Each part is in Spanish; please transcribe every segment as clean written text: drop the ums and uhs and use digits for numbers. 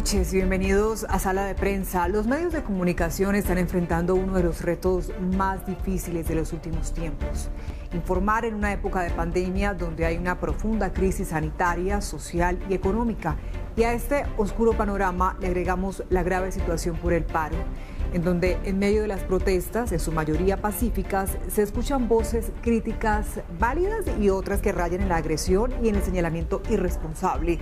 noches y bienvenidos a Sala de Prensa. Los medios de comunicación están enfrentando uno de los retos más difíciles de los últimos tiempos. Informar en una época de pandemia donde hay una profunda crisis sanitaria, social y económica. Y a este oscuro panorama le agregamos la grave situación por el paro, en donde en medio de las protestas, en su mayoría pacíficas, se escuchan voces críticas válidas y otras que rayan en la agresión y en el señalamiento irresponsable.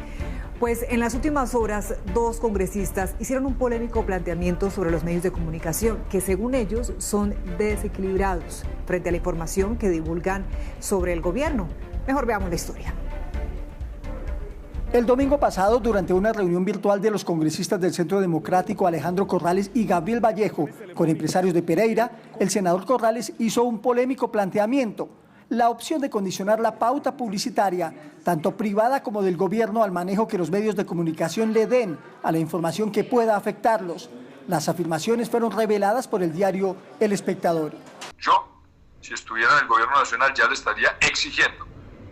Pues en las últimas horas, dos congresistas hicieron un polémico planteamiento sobre los medios de comunicación, que según ellos son desequilibrados frente a la información que divulgan sobre el gobierno. Mejor veamos la historia. El domingo pasado, durante una reunión virtual de los congresistas del Centro Democrático Alejandro Corrales y Gabriel Vallejo con empresarios de Pereira, el senador Corrales hizo un polémico planteamiento: la opción de condicionar la pauta publicitaria, tanto privada como del gobierno, al manejo que los medios de comunicación le den a la información que pueda afectarlos. Las afirmaciones fueron reveladas por el diario El Espectador. Yo, si estuviera en el gobierno nacional, ya le estaría exigiendo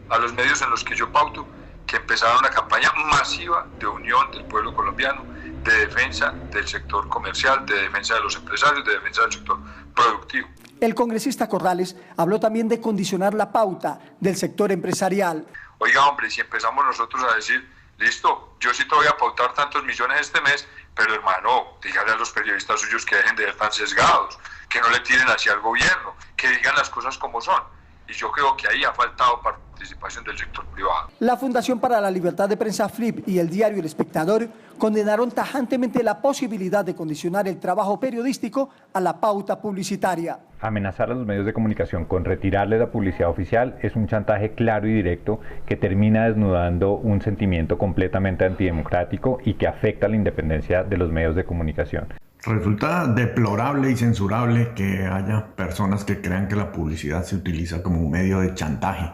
a los medios en los que yo pauto que empezaran una campaña masiva de unión del pueblo colombiano, de defensa del sector comercial, de defensa de los empresarios, de defensa del sector productivo. El congresista Corrales habló también de condicionar la pauta del sector empresarial. Oiga, hombre, si empezamos nosotros a decir, listo, yo sí te voy a pautar tantos millones este mes, pero hermano, dígale a los periodistas suyos que dejen de ser tan sesgados, que no le tiren hacia el gobierno, que digan las cosas como son. Y yo creo que ahí ha faltado participación del sector privado. La Fundación para la Libertad de Prensa FLIP y el diario El Espectador condenaron tajantemente la posibilidad de condicionar el trabajo periodístico a la pauta publicitaria. Amenazar a los medios de comunicación con retirarle la publicidad oficial es un chantaje claro y directo que termina desnudando un sentimiento completamente antidemocrático y que afecta la independencia de los medios de comunicación. Resulta deplorable y censurable que haya personas que crean que la publicidad se utiliza como un medio de chantaje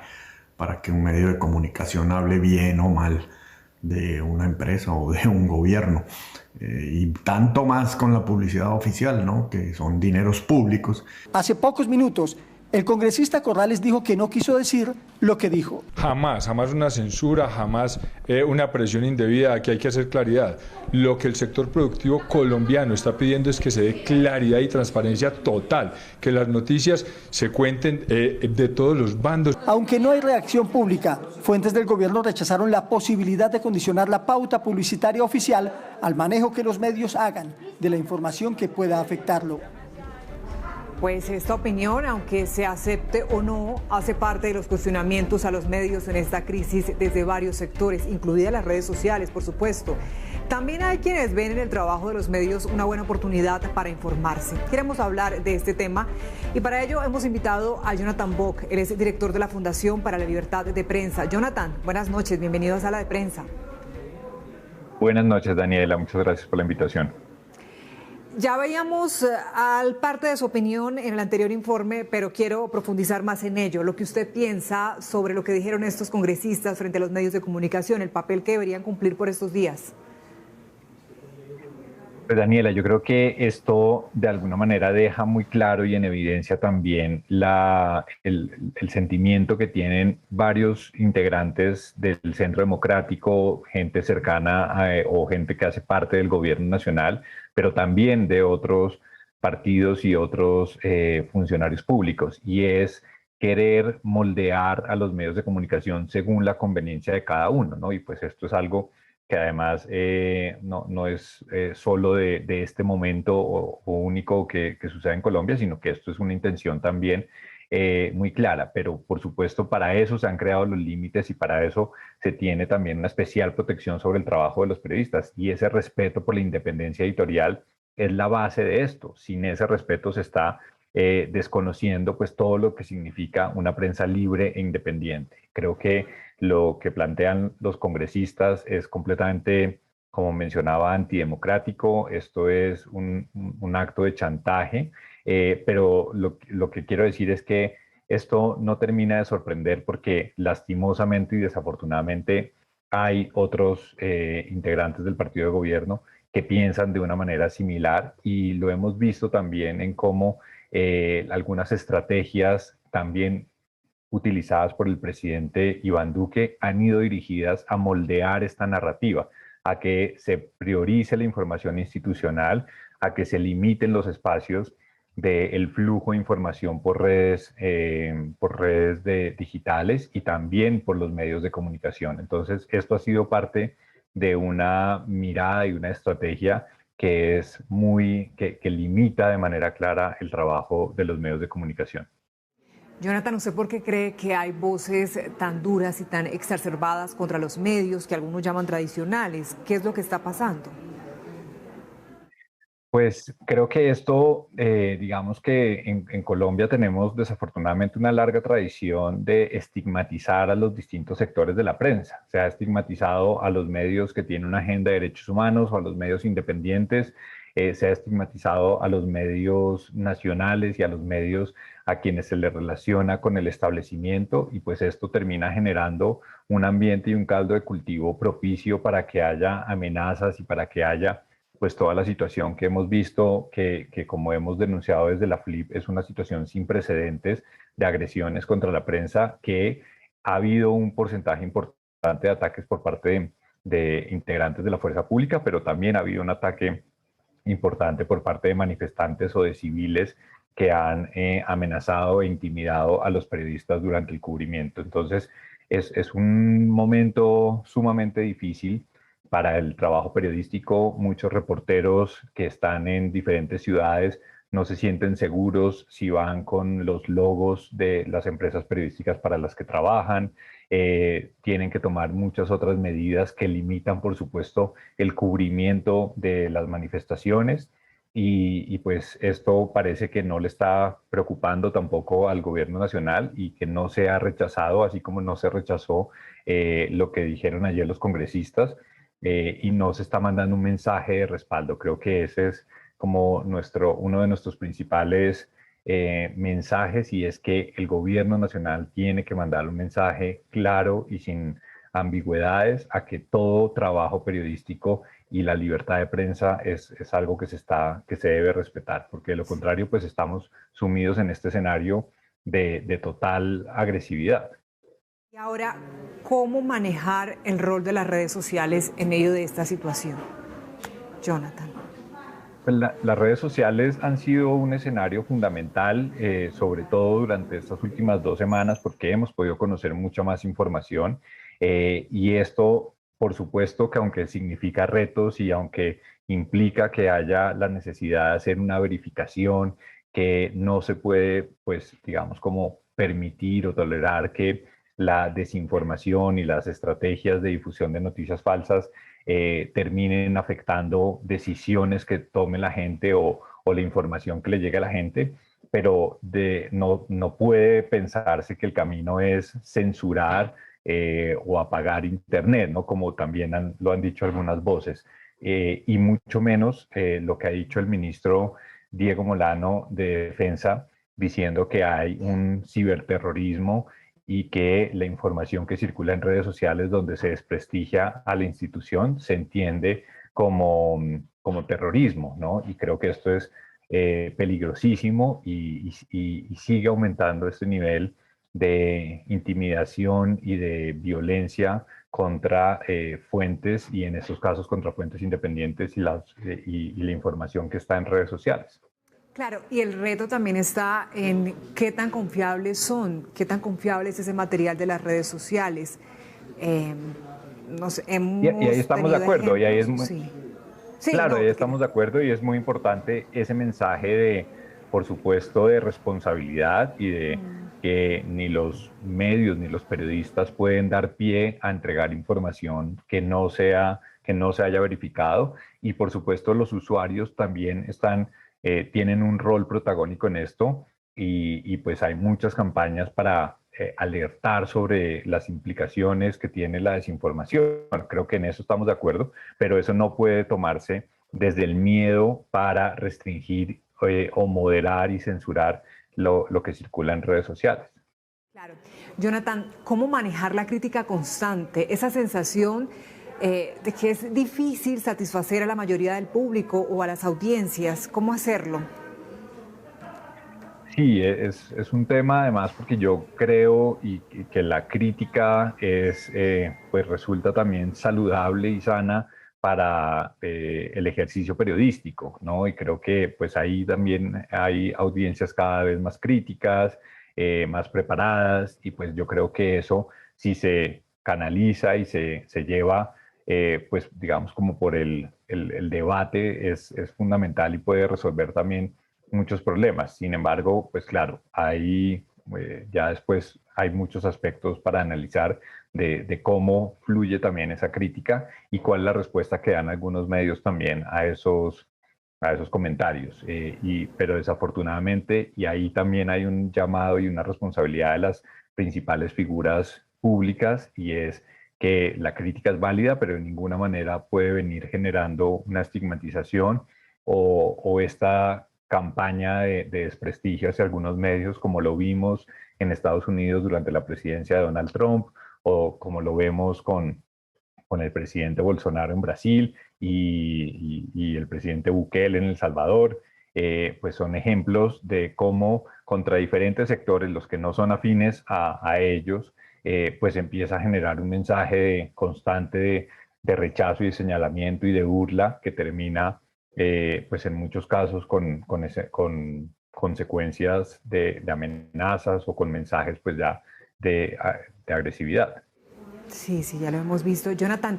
para que un medio de comunicación hable bien o mal de una empresa o de un gobierno. Y tanto más con la publicidad oficial, ¿no?, que son dineros públicos. Hace pocos minutos, el congresista Corrales dijo que no quiso decir lo que dijo. Jamás una censura, jamás una presión indebida. Aquí hay que hacer claridad. Lo que el sector productivo colombiano está pidiendo es que se dé claridad y transparencia total, que las noticias se cuenten de todos los bandos. Aunque no hay reacción pública, fuentes del gobierno rechazaron la posibilidad de condicionar la pauta publicitaria oficial al manejo que los medios hagan de la información que pueda afectarlo. Pues esta opinión, aunque se acepte o no, hace parte de los cuestionamientos a los medios en esta crisis desde varios sectores, incluidas las redes sociales, por supuesto. También hay quienes ven en el trabajo de los medios una buena oportunidad para informarse. Queremos hablar de este tema y para ello hemos invitado a Jonathan Bock. Él es director de la Fundación para la Libertad de Prensa. Jonathan, buenas noches, bienvenido a Sala de Prensa. Buenas noches, Daniela, muchas gracias por la invitación. Ya veíamos parte de su opinión en el anterior informe, pero quiero profundizar más en ello. Lo que usted piensa sobre lo que dijeron estos congresistas frente a los medios de comunicación, el papel que deberían cumplir por estos días. Pues Daniela, yo creo que esto de alguna manera deja muy claro y en evidencia también el sentimiento que tienen varios integrantes del Centro Democrático, gente cercana o gente que hace parte del gobierno nacional, pero también de otros partidos y otros funcionarios públicos, y es querer moldear a los medios de comunicación según la conveniencia de cada uno, ¿no? Y pues esto es algo que además no es solo de este momento o único que sucede en Colombia, sino que esto es una intención también muy clara. Pero por supuesto para eso se han creado los límites y para eso se tiene también una especial protección sobre el trabajo de los periodistas, y ese respeto por la independencia editorial es la base de esto. Sin ese respeto se está desconociendo pues todo lo que significa una prensa libre e independiente. Creo que lo que plantean los congresistas es completamente, como mencionaba, antidemocrático. Esto es un acto de chantaje, pero lo que quiero decir es que esto no termina de sorprender porque lastimosamente y desafortunadamente hay otros integrantes del partido de gobierno que piensan de una manera similar, y lo hemos visto también en cómo algunas estrategias también utilizadas por el presidente Iván Duque han ido dirigidas a moldear esta narrativa, a que se priorice la información institucional, a que se limiten los espacios del flujo de información por redes digitales y también por los medios de comunicación. Entonces, esto ha sido parte de una mirada y una estrategia que es que limita de manera clara el trabajo de los medios de comunicación. Jonathan, ¿usted por qué cree que hay voces tan duras y tan exacerbadas contra los medios que algunos llaman tradicionales? ¿Qué es lo que está pasando? Pues creo que esto, digamos que en Colombia tenemos desafortunadamente una larga tradición de estigmatizar a los distintos sectores de la prensa. Se ha estigmatizado a los medios que tienen una agenda de derechos humanos o a los medios independientes, se ha estigmatizado a los medios nacionales y a los medios a quienes se les relaciona con el establecimiento, y pues esto termina generando un ambiente y un caldo de cultivo propicio para que haya amenazas y para que haya pues toda la situación que hemos visto, que como hemos denunciado desde la FLIP, es una situación sin precedentes de agresiones contra la prensa, que ha habido un porcentaje importante de ataques por parte de integrantes de la fuerza pública, pero también ha habido un ataque importante por parte de manifestantes o de civiles que han amenazado e intimidado a los periodistas durante el cubrimiento. Entonces, es un momento sumamente difícil para el trabajo periodístico. Muchos reporteros que están en diferentes ciudades no se sienten seguros si van con los logos de las empresas periodísticas para las que trabajan. Tienen que tomar muchas otras medidas que limitan, por supuesto, el cubrimiento de las manifestaciones. Y pues esto parece que no le está preocupando tampoco al gobierno nacional, y que no se ha rechazado, así como no se rechazó lo que dijeron ayer los congresistas. Y no se está mandando un mensaje de respaldo. Creo que ese es como uno de nuestros principales mensajes, y es que el gobierno nacional tiene que mandar un mensaje claro y sin ambigüedades a que todo trabajo periodístico y la libertad de prensa es algo que se debe respetar, porque de lo contrario pues estamos sumidos en este escenario de total agresividad. Y ahora, ¿cómo manejar el rol de las redes sociales en medio de esta situación? Jonathan. Las redes sociales han sido un escenario fundamental, sobre todo durante estas últimas 2 semanas, porque hemos podido conocer mucha más información, y esto, por supuesto, que aunque significa retos y aunque implica que haya la necesidad de hacer una verificación, que no se puede, pues, digamos, como permitir o tolerar que la desinformación y las estrategias de difusión de noticias falsas terminen afectando decisiones que tome la gente o la información que le llegue a la gente, pero no puede pensarse que el camino es censurar o apagar Internet, ¿no? Como también lo han dicho algunas voces, y mucho menos lo que ha dicho el ministro Diego Molano de Defensa, diciendo que hay un ciberterrorismo y que la información que circula en redes sociales donde se desprestigia a la institución se entiende como terrorismo, ¿no? Y creo que esto es peligrosísimo, y sigue aumentando este nivel de intimidación y de violencia contra fuentes, y en estos casos contra fuentes independientes y la información que está en redes sociales. Claro, y el reto también está en qué tan confiables son, qué tan confiable es ese material de las redes sociales. No sé, y ahí estamos de acuerdo, y ahí es muy, sí, claro, no, ahí estamos de acuerdo, y es muy importante ese mensaje de, por supuesto, de responsabilidad, y de que ni los medios ni los periodistas pueden dar pie a entregar información que no se haya verificado, y por supuesto los usuarios también tienen un rol protagónico en esto, y pues hay muchas campañas para alertar sobre las implicaciones que tiene la desinformación. Creo que en eso estamos de acuerdo, pero eso no puede tomarse desde el miedo para restringir o moderar y censurar lo que circula en redes sociales. Claro. Jonathan, ¿cómo manejar la crítica constante? Esa sensación de que es difícil satisfacer a la mayoría del público o a las audiencias. ¿Cómo hacerlo? Sí, es un tema además porque yo creo que la crítica pues resulta también saludable y sana para el ejercicio periodístico, ¿no? Y creo que pues ahí también hay audiencias cada vez más críticas, más preparadas, y pues yo creo que eso, si se canaliza y se lleva, pues digamos como por el debate, es fundamental y puede resolver también muchos problemas. Sin embargo, pues claro, hay, ya después hay muchos aspectos para analizar de cómo fluye también esa crítica y cuál es la respuesta que dan algunos medios también a esos comentarios. Pero desafortunadamente, y ahí también hay un llamado y una responsabilidad de las principales figuras públicas, y es que la crítica es válida, pero de ninguna manera puede venir generando una estigmatización o esta campaña de desprestigio hacia algunos medios, como lo vimos en Estados Unidos durante la presidencia de Donald Trump, o como lo vemos con el presidente Bolsonaro en Brasil y el presidente Bukele en El Salvador. Pues son ejemplos de cómo contra diferentes sectores, los que no son afines a ellos, pues empieza a generar un mensaje constante de rechazo y de señalamiento y de burla que termina, pues en muchos casos con consecuencias de amenazas o con mensajes pues ya de agresividad. Sí, sí, ya lo hemos visto. Jonathan,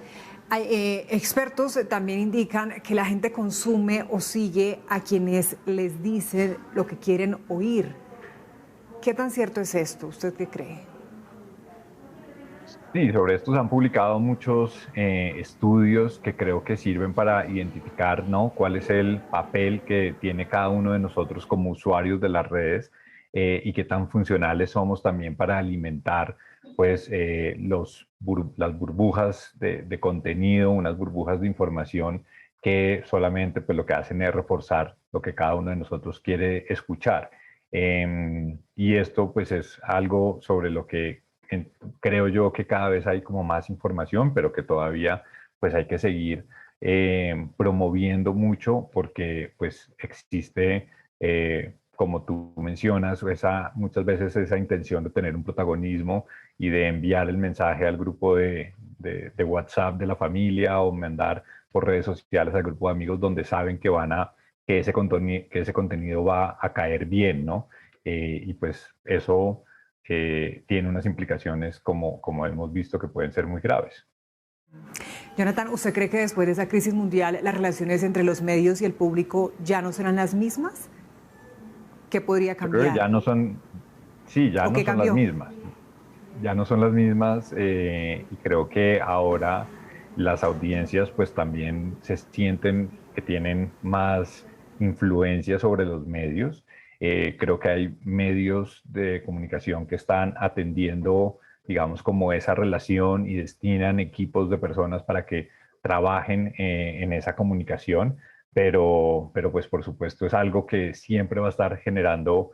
expertos también indican que la gente consume o sigue a quienes les dicen lo que quieren oír. ¿Qué tan cierto es esto? ¿Usted qué cree? Sí, sobre esto se han publicado muchos estudios que creo que sirven para identificar, ¿no?, cuál es el papel que tiene cada uno de nosotros como usuarios de las redes, y qué tan funcionales somos también para alimentar pues las burbujas de contenido, unas burbujas de información que solamente pues lo que hacen es reforzar lo que cada uno de nosotros quiere escuchar. Y esto pues es algo sobre lo que creo yo que cada vez hay como más información, pero que todavía pues hay que seguir promoviendo mucho, porque pues existe, como tú mencionas, muchas veces esa intención de tener un protagonismo y de enviar el mensaje al grupo de WhatsApp de la familia, o mandar por redes sociales al grupo de amigos donde saben que ese contenido va a caer bien, ¿no? Y pues eso tiene unas implicaciones, como hemos visto, que pueden ser muy graves. Jonathan, ¿usted cree que después de esa crisis mundial las relaciones entre los medios y el público ya no serán las mismas? ¿Qué podría cambiar? Yo creo que ya no son, sí, ya no son las mismas. Ya no son las mismas, y creo que ahora las audiencias pues también se sienten que tienen más influencia sobre los medios. Creo que hay medios de comunicación que están atendiendo, digamos, como esa relación, y destinan equipos de personas para que trabajen en esa comunicación, pero pues por supuesto es algo que siempre va a estar generando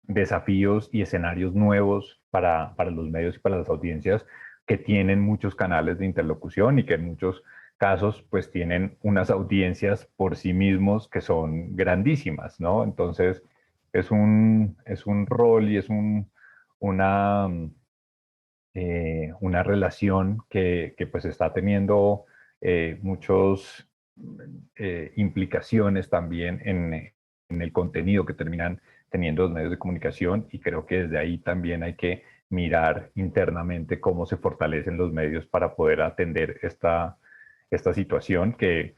desafíos y escenarios nuevos para los medios y para las audiencias, que tienen muchos canales de interlocución y que en muchos casos pues tienen unas audiencias por sí mismos que son grandísimas, ¿no? Entonces es un rol y es una relación que pues está teniendo muchos implicaciones también en el contenido que terminan teniendo los medios de comunicación, y creo que desde ahí también hay que mirar internamente cómo se fortalecen los medios para poder atender esta situación, que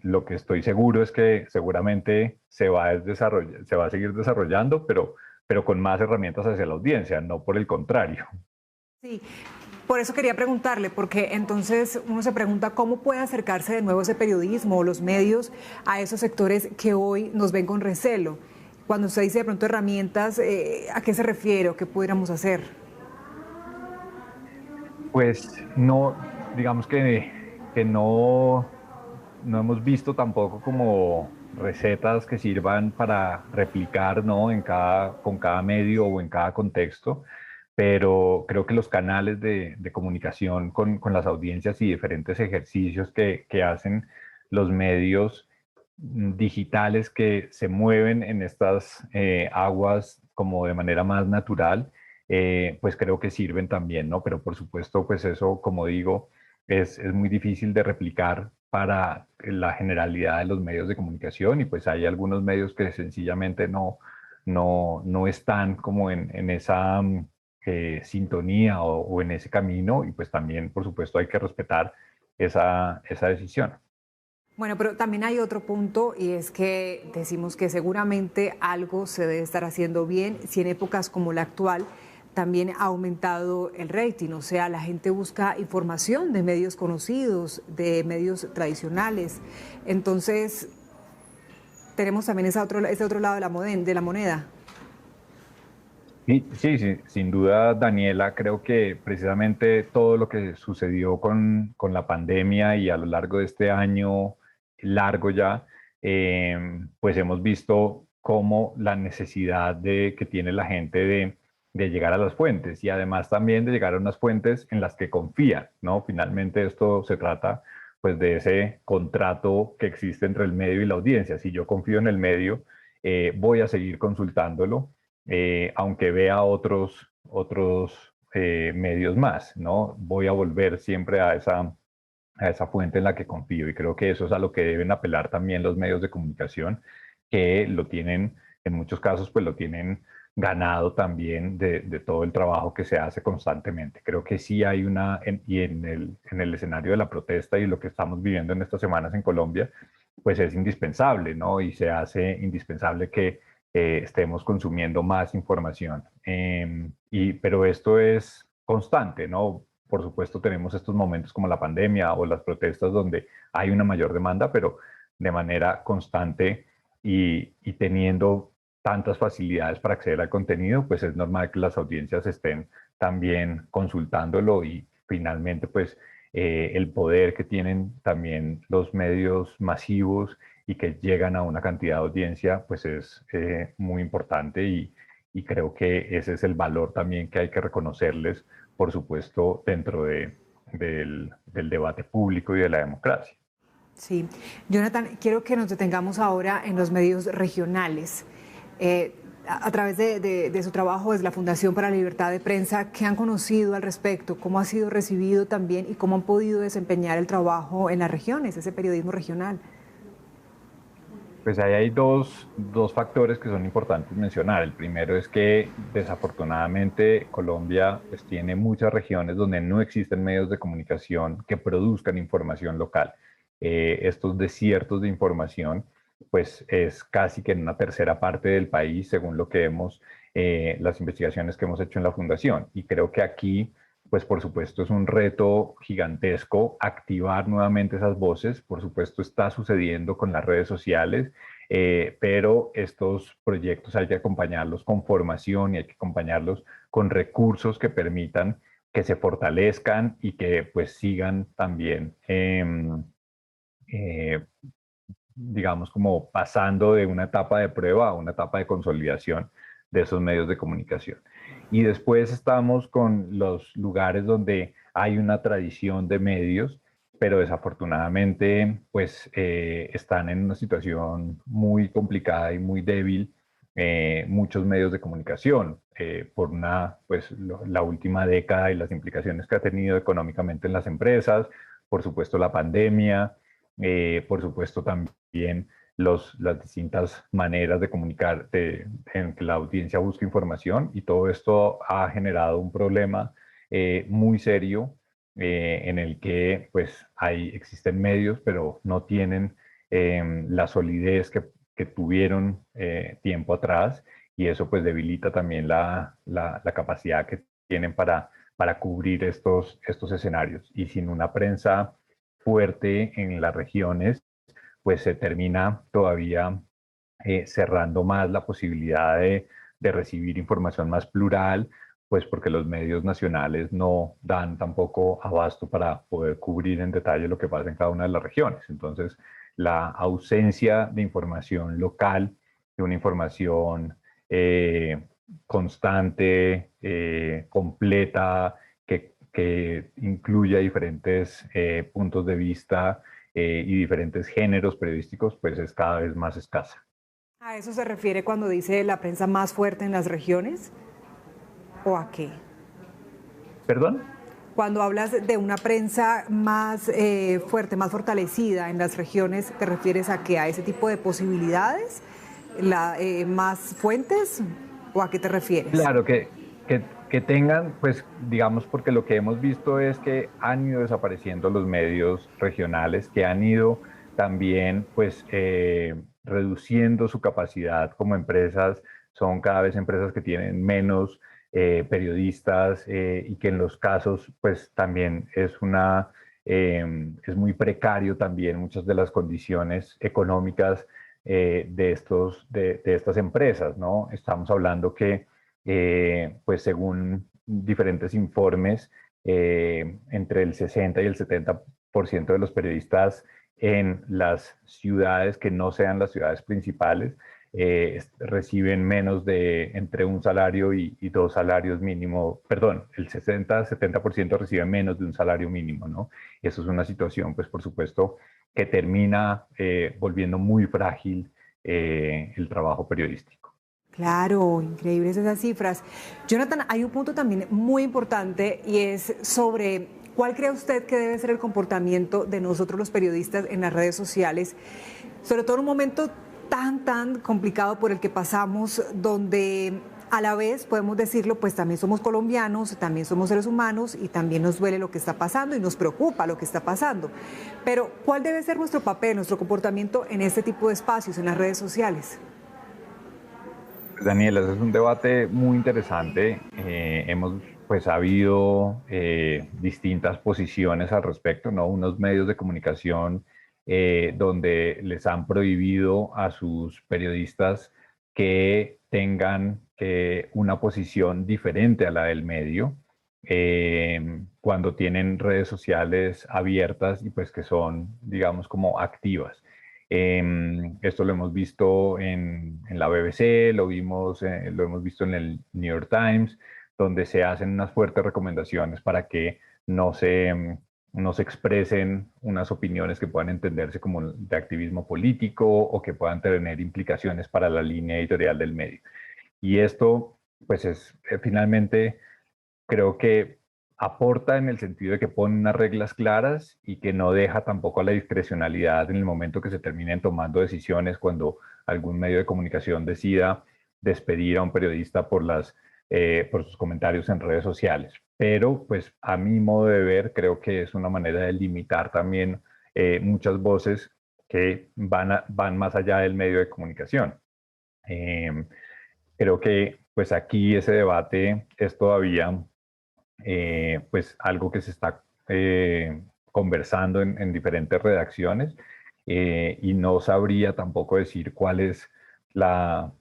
lo que estoy seguro es que seguramente se va a seguir desarrollando, pero con más herramientas hacia la audiencia, no por el contrario. Sí, por eso quería preguntarle, porque entonces uno se pregunta cómo puede acercarse de nuevo ese periodismo o los medios a esos sectores que hoy nos ven con recelo. Cuando usted dice de pronto herramientas, ¿a qué se refiere o qué pudiéramos hacer? Pues no, digamos que no hemos visto tampoco como recetas que sirvan para replicar, ¿no?, con cada medio o en cada contexto, pero creo que los canales de comunicación con las audiencias y diferentes ejercicios que hacen los medios digitales, que se mueven en estas aguas como de manera más natural, pues creo que sirven también, ¿no? Pero por supuesto, pues eso, como digo, es muy difícil de replicar para la generalidad de los medios de comunicación, y pues hay algunos medios que sencillamente no están como en esa sintonía o en ese camino, y pues también, por supuesto, hay que respetar esa decisión. Bueno, pero también hay otro punto, y es que decimos que seguramente algo se debe estar haciendo bien si en épocas como la actual también ha aumentado el rating, o sea, la gente busca información de medios conocidos, de medios tradicionales. Entonces, tenemos también ese otro lado de la moneda. Sí, sin duda, Daniela, creo que precisamente todo lo que sucedió con la pandemia y a lo largo de este año largo ya, pues hemos visto cómo la necesidad que tiene la gente de llegar a las fuentes, y además también de llegar a unas fuentes en las que confían, ¿no? Finalmente esto se trata pues de ese contrato que existe entre el medio y la audiencia. Si yo confío en el medio, voy a seguir consultándolo, aunque vea otros medios más, ¿no? Voy a volver siempre a esa fuente en la que confío, y creo que eso es a lo que deben apelar también los medios de comunicación, que lo tienen, en muchos casos, pues lo tienen ganado también de todo el trabajo que se hace constantemente. Creo que sí hay en el escenario de la protesta y lo que estamos viviendo en estas semanas en Colombia, pues es indispensable, ¿no? Y se hace indispensable que estemos consumiendo más información. Pero esto es constante, ¿no? Por supuesto, tenemos estos momentos como la pandemia o las protestas donde hay una mayor demanda, pero de manera constante y teniendo tantas facilidades para acceder al contenido, pues es normal que las audiencias estén también consultándolo, y finalmente, pues el poder que tienen también los medios masivos y que llegan a una cantidad de audiencia, pues es muy importante, y creo que ese es el valor también que hay que reconocerles, por supuesto, dentro del debate público y de la democracia. Sí, Jonathan, quiero que nos detengamos ahora en los medios regionales. A través de su trabajo desde la Fundación para la Libertad de Prensa, ¿qué han conocido al respecto? ¿Cómo ha sido recibido también y cómo han podido desempeñar el trabajo en las regiones, ese periodismo regional? Pues ahí hay dos factores que son importantes mencionar. El primero es que desafortunadamente Colombia pues tiene muchas regiones donde no existen medios de comunicación que produzcan información local. Estos desiertos de información pues es casi que en una tercera parte del país, según lo que vemos, las investigaciones que hemos hecho en la Fundación. Y creo que aquí, pues por supuesto es un reto gigantesco activar nuevamente esas voces. Por supuesto está sucediendo con las redes sociales, pero estos proyectos hay que acompañarlos con formación y hay que acompañarlos con recursos que permitan que se fortalezcan y que pues sigan también, digamos, como pasando de una etapa de prueba a una etapa de consolidación de esos medios de comunicación. Y después estamos con los lugares donde hay una tradición de medios, pero desafortunadamente pues están en una situación muy complicada y muy débil, muchos medios de comunicación, por pues la última década y las implicaciones que ha tenido económicamente en las empresas, por supuesto la pandemia, por supuesto también las distintas maneras de comunicar, en que la audiencia busca información, y todo esto ha generado un problema muy serio, en el que pues existen medios, pero no tienen la solidez que tuvieron tiempo atrás, y eso pues debilita también la capacidad que tienen para cubrir estos escenarios. Y sin una prensa fuerte en las regiones, pues se termina todavía cerrando más la posibilidad de recibir información más plural, pues porque los medios nacionales no dan tampoco abasto para poder cubrir en detalle lo que pasa en cada una de las regiones. Entonces, la ausencia de información local, de una información constante, completa, que incluya diferentes puntos de vista y diferentes géneros periodísticos, pues es cada vez más escasa. ¿A eso se refiere cuando dice la prensa más fuerte en las regiones? ¿O a qué? ¿Perdón? Cuando hablas de una prensa más fuerte, más fortalecida en las regiones, ¿te refieres a que a ese tipo de posibilidades, más fuentes, o a qué te refieres? Claro, que tengan, pues digamos, porque lo que hemos visto es que han ido desapareciendo los medios regionales, que han ido también pues reduciendo su capacidad como empresas, son cada vez empresas que tienen menos periodistas y que en los casos pues también es muy precario también muchas de las condiciones económicas de estas empresas, ¿no? Estamos hablando que pues según diferentes informes, entre el 60 y el 70% de los periodistas en las ciudades que no sean las ciudades principales reciben menos de entre un salario y 2 salarios mínimo, perdón, el 60-70% reciben menos de un salario mínimo, ¿no? Y eso es una situación, pues por supuesto, que termina volviendo muy frágil el trabajo periodístico. Claro, increíbles esas cifras. Jonathan, hay un punto también muy importante y es sobre cuál cree usted que debe ser el comportamiento de nosotros los periodistas en las redes sociales, sobre todo en un momento tan complicado por el que pasamos, donde a la vez podemos decirlo, pues también somos colombianos, también somos seres humanos y también nos duele lo que está pasando y nos preocupa lo que está pasando. Pero ¿cuál debe ser nuestro papel, nuestro comportamiento en este tipo de espacios, en las redes sociales? Daniela, ese es un debate muy interesante. Hemos pues habido distintas posiciones al respecto, ¿no? Unos medios de comunicación donde les han prohibido a sus periodistas que tengan una posición diferente a la del medio cuando tienen redes sociales abiertas y pues que son, digamos, como activas. Esto lo hemos visto en la BBC, lo hemos visto en el New York Times, donde se hacen unas fuertes recomendaciones para que no se expresen unas opiniones que puedan entenderse como de activismo político o que puedan tener implicaciones para la línea editorial del medio. Y esto, pues finalmente, creo que aporta en el sentido de que pone unas reglas claras y que no deja tampoco a la discrecionalidad en el momento que se terminen tomando decisiones cuando algún medio de comunicación decida despedir a un periodista por sus comentarios en redes sociales. Pero pues a mi modo de ver creo que es una manera de limitar también muchas voces que van más allá del medio de comunicación. Creo que pues aquí ese debate es todavía pues algo que se está conversando en diferentes redacciones y no sabría tampoco decir cuál es la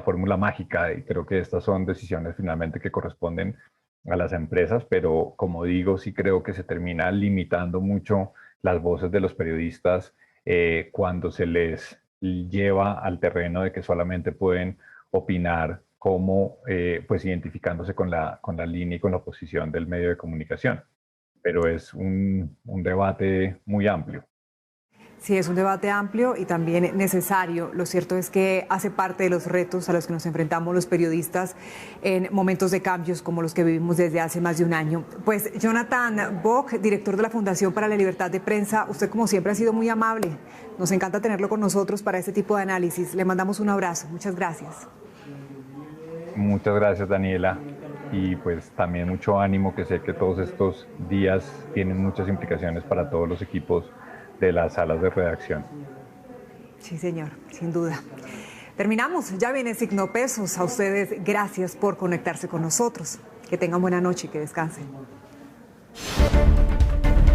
fórmula mágica, y creo que estas son decisiones finalmente que corresponden a las empresas, pero como digo, sí creo que se termina limitando mucho las voces de los periodistas cuando se les lleva al terreno de que solamente pueden opinar como pues identificándose con la línea y con la posición del medio de comunicación. Pero es un debate muy amplio. Sí, es un debate amplio y también necesario. Lo cierto es que hace parte de los retos a los que nos enfrentamos los periodistas en momentos de cambios como los que vivimos desde hace más de un año. Pues Jonathan Bock, director de la Fundación para la Libertad de Prensa, usted como siempre ha sido muy amable. Nos encanta tenerlo con nosotros para este tipo de análisis. Le mandamos un abrazo. Muchas gracias. Muchas gracias, Daniela. Y pues también mucho ánimo, que sé que todos estos días tienen muchas implicaciones para todos los equipos de las salas de redacción. Sí, señor, sin duda. Terminamos, ya viene Signo Pesos. A ustedes, gracias por conectarse con nosotros. Que tengan buena noche y que descansen.